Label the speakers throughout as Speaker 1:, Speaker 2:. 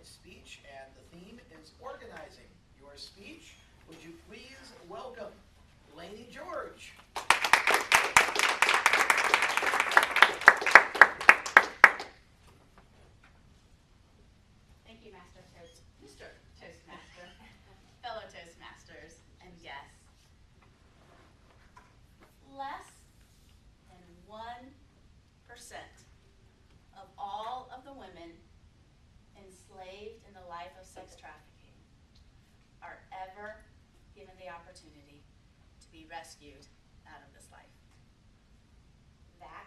Speaker 1: speech, and the theme is organizing your speech. Would you please welcome Lanie George.
Speaker 2: Thank you, Mr. Toastmaster, fellow Toastmasters, and guests. Less than 1% of all of the women enslaved in the life of sex trafficking are ever given the opportunity to be rescued out of this life. That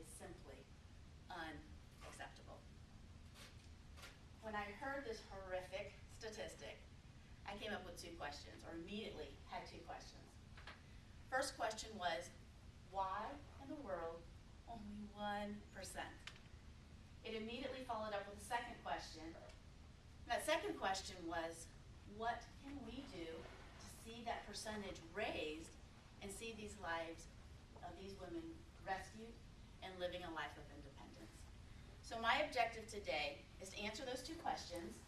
Speaker 2: is simply unacceptable. When I heard this horrific statistic, I came up with two questions, or immediately had two questions. First question was, why in the world only 1%? It immediately followed up with a second question. That second question was, what can we do to see that percentage raised and see these lives of these women rescued and living a life of independence? So my objective today is to answer those two questions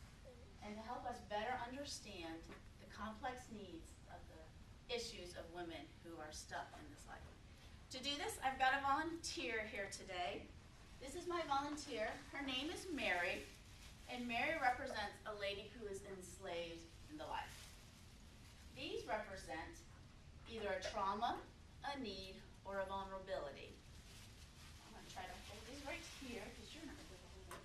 Speaker 2: and to help us better understand the complex needs of the issues of women who are stuck in this life. To do this, I've got a volunteer here today. This is my volunteer. Her name is Mary, and Mary represents a lady who is enslaved in the life. These represent either a trauma, a need, or a vulnerability. I'm going to try to hold these right here because you're not going to hold it.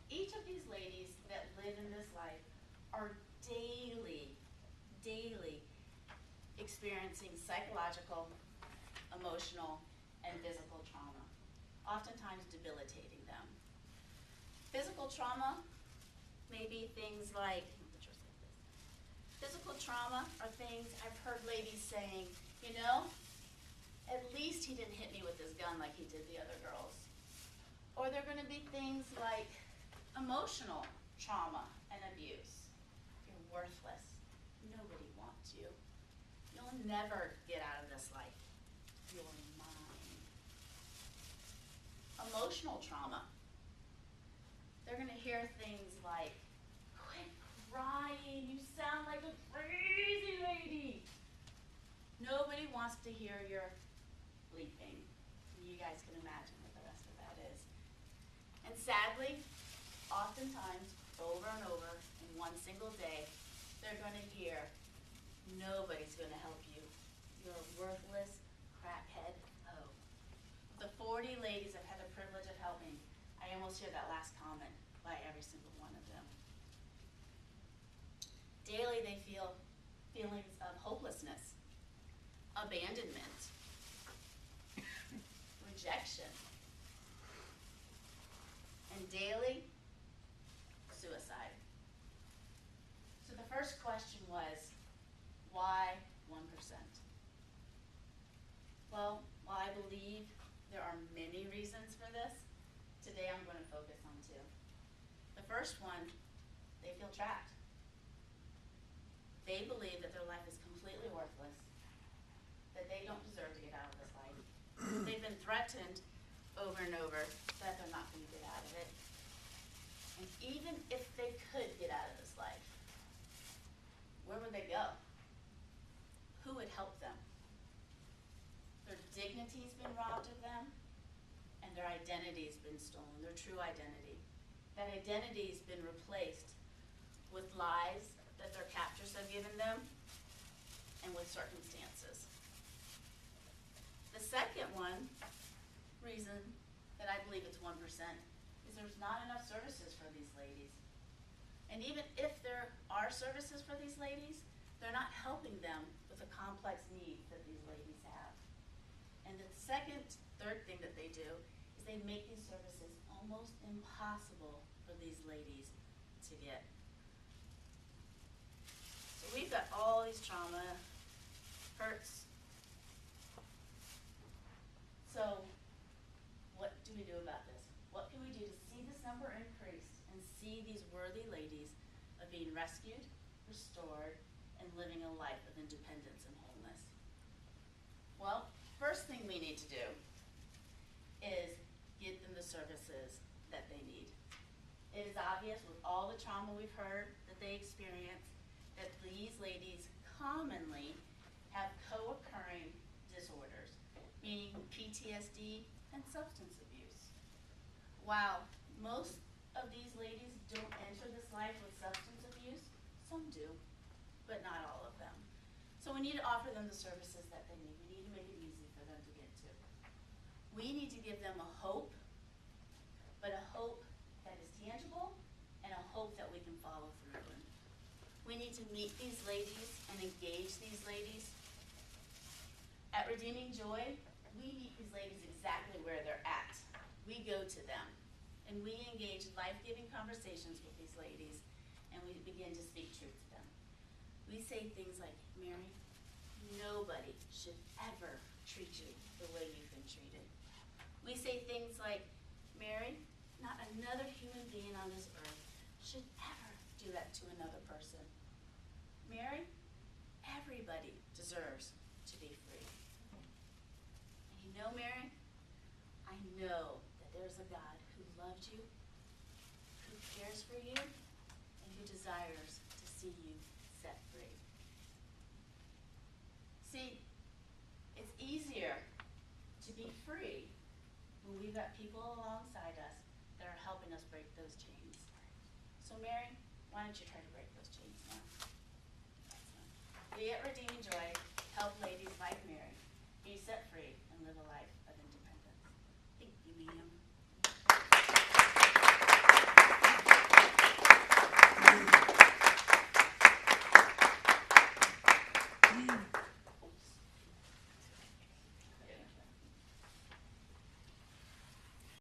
Speaker 2: Each of these ladies that live in this life are daily experiencing psychological, emotional, and physical trauma, oftentimes debilitating them. Physical trauma may be things like, physical trauma are things I've heard ladies saying, you know, at least he didn't hit me with his gun like he did the other girls. Or they're going to be things like emotional trauma and abuse. You're worthless. Nobody wants you. You'll never get out of this life. You're mine. Emotional trauma. They're going to hear things like, quit crying, you sound like a crazy lady. Nobody wants to hear your bleeping. You guys can imagine what the rest of that is. And sadly, oftentimes, over and over, in one single day, they're going to hear, nobody's going to help you. You're a worthless crackhead hoe. The 40 ladies I've had the privilege of helping, I almost hear that last comment by every single one of them. Daily they feel feelings of hopelessness, abandonment, rejection, and daily suicide. So the first question was, why 1%? Well, while I believe there are many reasons for this, today I'm going to focus on two. The first one, they feel trapped. They believe that their life is completely worthless, that they don't deserve to get out of this life. They've been threatened over and over that they're not going to get out of it. And even if they could get out of this life, where would they go? Who would help them? Their dignity's been robbed of them, and their identity's been stolen, their true identity. That identity's been replaced with lies that their captors have given them and with circumstances. The second reason that I believe it's 1% is there's not enough services for these ladies. And even if there are services for these ladies, they're not helping them with the complex needs that these ladies have. And the third thing that they do is they make these services almost impossible for these ladies to get. So we've got all these trauma, hurts. So what do we do about this? What can we do to see this number increase and see these worthy ladies of being rescued, restored, and living a life of independence and wholeness? Well, first thing we need to do is get them the services that they need. It is all the trauma we've heard that they experience, that these ladies commonly have co-occurring disorders, meaning PTSD and substance abuse. While most of these ladies don't enter this life with substance abuse, some do, but not all of them. So we need to offer them the services that they need. We need to make it easy for them to get to. We need to give them a hope, but a hope that is tangible and a hope that we can follow through in. We need to meet these ladies and engage these ladies. At Redeeming Joy, we meet these ladies exactly where they're at. We go to them and we engage life-giving conversations with these ladies, and we begin to speak truth to them. We say things like, Mary, nobody should ever treat you the way you've been treated. We say things like, Mary, not another human being on this earth should ever do that to another person. Mary, everybody deserves to be free. And you know, Mary, I know that there's a God who loved you, who cares for you, and who desires to see you set free. See, it's easier to be free when we've got people alongside us that are helping us break those chains. So Mary, why don't you try to break those chains now? We at Redeeming Joy help ladies like Mary be set free and live a life